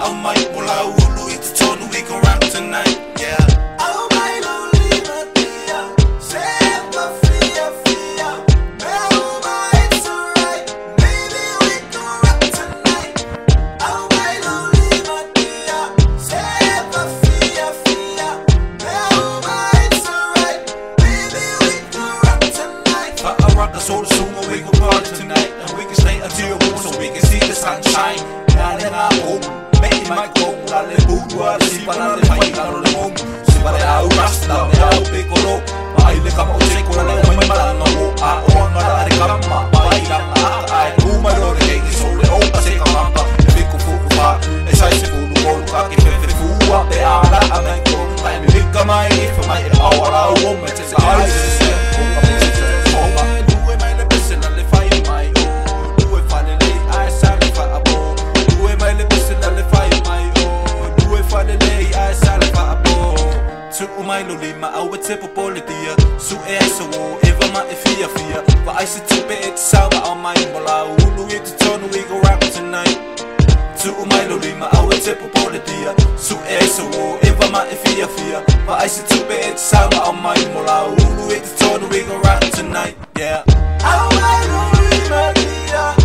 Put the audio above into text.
on my mula ulu, it's total we can rap tonight, yeah. Oh my lonely Matia, set my fear. Never mind, it's alright, maybe we can rap tonight. Oh my lonely Matia, set my fear. Never mind, it's alright, maybe we can rap tonight. But I rock the soul soon, we can party tonight, and we can stay until your moon so we can see the sunshine. Nale nga home, may my home, lale buwa, sipa lale fay lalo le home. Sipa le au rasta, le au piccolo, maile kama useko lale may malano o a o ang alare kama, mailang ay umalo le kegi sole o kasi kamapa, biko fukupa, esay se fulu kolu kaki pepe fuwa, pe ala amay ko, ay mi bika mai, fa mai awara o me te se ay se Umailo lima awa tepo politia su esa wo eva ma efia but I sit to bed sawa on my mola ulu it turn we go rap tonight to umailo lima awa tepo politia su esa wo eva ma efia but I sit to bed sawa on my mola ulu it turn we go rap tonight, yeah. Oh my lonely Matia.